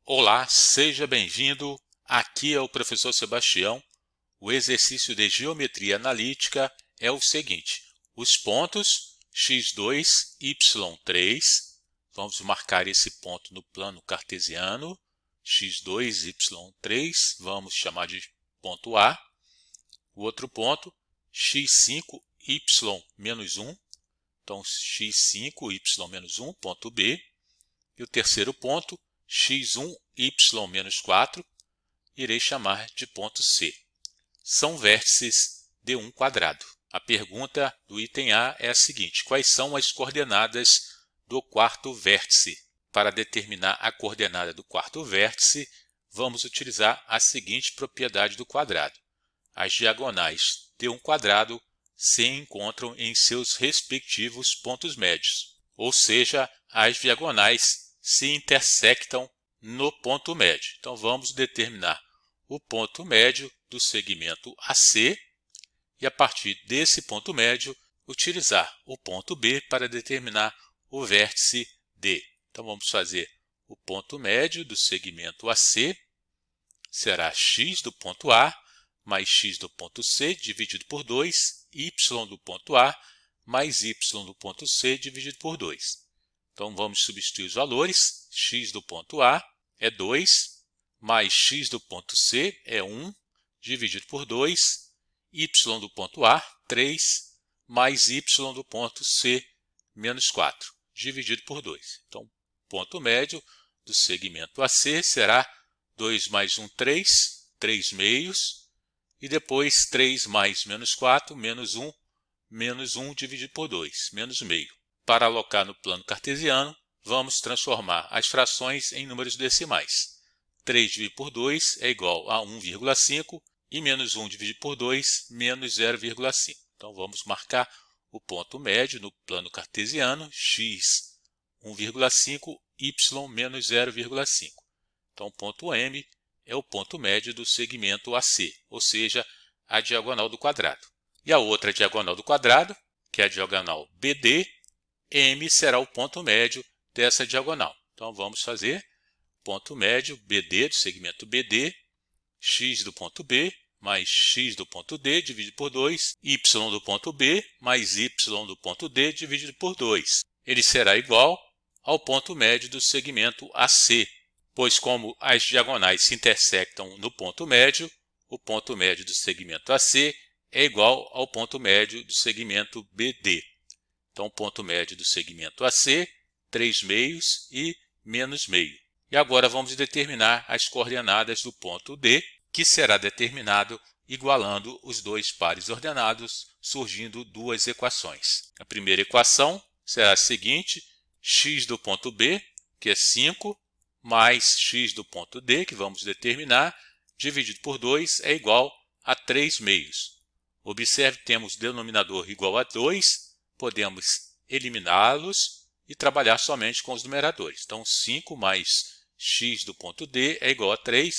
Olá, seja bem-vindo. Aqui é o professor Sebastião. O exercício de geometria analítica é o seguinte: os pontos x2, y3, vamos marcar esse ponto no plano cartesiano, x2, y3, vamos chamar de ponto A. O outro ponto, x5, y-1, então x5, y-1, ponto B. E o terceiro ponto, x1, y-4, irei chamar de ponto C. São vértices de um quadrado. A pergunta do item A é a seguinte: quais são as coordenadas do quarto vértice? Para determinar a coordenada do quarto vértice, vamos utilizar a seguinte propriedade do quadrado. As diagonais de um quadrado se encontram em seus respectivos pontos médios, ou seja, as diagonais se intersectam no ponto médio. Então, vamos determinar o ponto médio do segmento AC e, a partir desse ponto médio, utilizar o ponto B para determinar o vértice D. Então, vamos fazer o ponto médio do segmento AC, será x do ponto A mais x do ponto C dividido por 2, y do ponto A mais y do ponto C dividido por 2. Então, vamos substituir os valores. X do ponto A é 2, mais x do ponto C é 1, dividido por 2, y do ponto A, 3, mais y do ponto C, menos 4, dividido por 2. Então, ponto médio do segmento AC será 2 mais 1, 3, 3 meios, e depois 3 mais menos 4, menos 1 dividido por 2, menos meio. Para alocar no plano cartesiano, vamos transformar as frações em números decimais. 3 dividido por 2 é igual a 1,5 e menos 1 dividido por 2, menos 0,5. Então, vamos marcar o ponto médio no plano cartesiano, x 1,5, y menos 0,5. Então, o ponto M é o ponto médio do segmento AC, ou seja, a diagonal do quadrado. E a outra diagonal do quadrado, que é a diagonal BD, M será o ponto médio dessa diagonal. Então, vamos fazer ponto médio BD, do segmento BD, x do ponto B, mais x do ponto D, dividido por 2, y do ponto B, mais y do ponto D, dividido por 2. Ele será igual ao ponto médio do segmento AC, pois como as diagonais se intersectam no ponto médio, o ponto médio do segmento AC é igual ao ponto médio do segmento BD. Então, o ponto médio do segmento AC, 3 meios e menos meio. E agora vamos determinar as coordenadas do ponto D, que será determinado igualando os dois pares ordenados, surgindo duas equações. A primeira equação será a seguinte: x do ponto B, que é 5, mais x do ponto D, que vamos determinar, dividido por 2 é igual a 3 meios. Observe que temos denominador igual a 2, podemos eliminá-los e trabalhar somente com os numeradores. Então, 5 mais x do ponto D é igual a 3,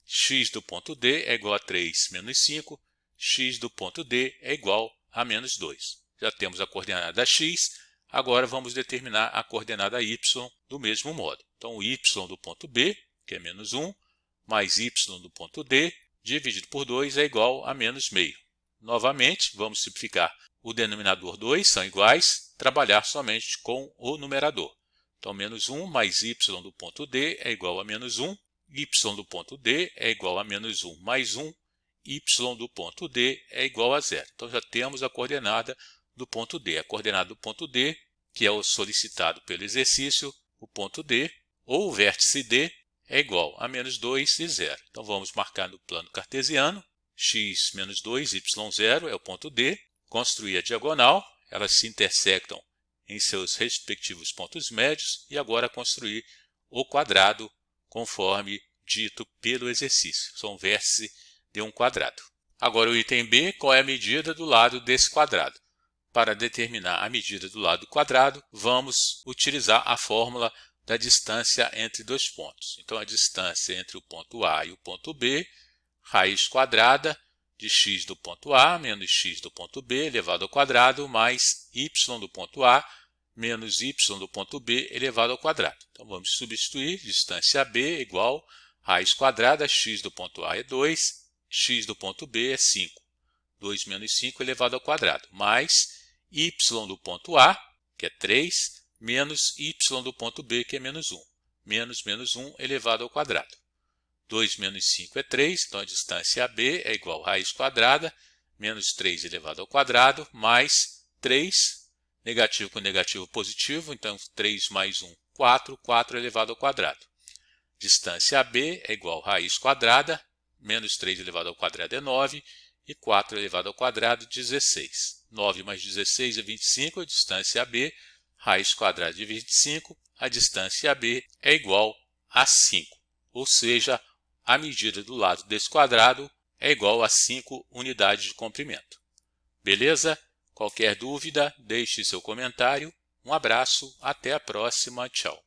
x do ponto D é igual a 3 menos 5, x do ponto D é igual a menos 2. Já temos a coordenada x, agora vamos determinar a coordenada y do mesmo modo. Então, o y do ponto B, que é menos 1, mais y do ponto D, dividido por 2 é igual a menos meio. Novamente, vamos simplificar. O denominador 2 são iguais, trabalhar somente com o numerador. Então, menos 1 mais y do ponto D é igual a menos 1, y do ponto D é igual a menos 1 mais 1, y do ponto D é igual a 0. Então, já temos a coordenada do ponto D. A coordenada do ponto D, que é o solicitado pelo exercício, o ponto D, ou o vértice D, é igual a menos 2 e 0. Então, vamos marcar no plano cartesiano, x menos 2, y0 é o ponto D, construir a diagonal, elas se intersectam em seus respectivos pontos médios, e agora construir o quadrado conforme dito pelo exercício. São vértices de um quadrado. Agora o item B, qual é a medida do lado desse quadrado? Para determinar a medida do lado do quadrado, vamos utilizar a fórmula da distância entre dois pontos. Então, a distância entre o ponto A e o ponto B, raiz quadrada de x do ponto A menos x do ponto B elevado ao quadrado mais y do ponto A menos y do ponto B elevado ao quadrado. Então, vamos substituir distância B igual raiz quadrada, x do ponto A é 2, x do ponto B é 5. 2 menos 5 elevado ao quadrado, mais y do ponto A, que é 3, menos y do ponto B, que é menos 1. Menos 1 elevado ao quadrado. 2 menos 5 é 3, então a distância AB é igual a raiz quadrada, menos 3 elevado ao quadrado, mais 3, negativo com negativo positivo, então 3 mais 1, 4, 4 elevado ao quadrado. Distância AB é igual a raiz quadrada, menos 3 elevado ao quadrado é 9, e 4 elevado ao quadrado, 16. 9 mais 16 é 25, a distância AB, raiz quadrada de 25, a distância AB é igual a 5. Ou seja, a medida do lado desse quadrado é igual a 5 unidades de comprimento. Beleza? Qualquer dúvida, deixe seu comentário. Um abraço, até a próxima, tchau.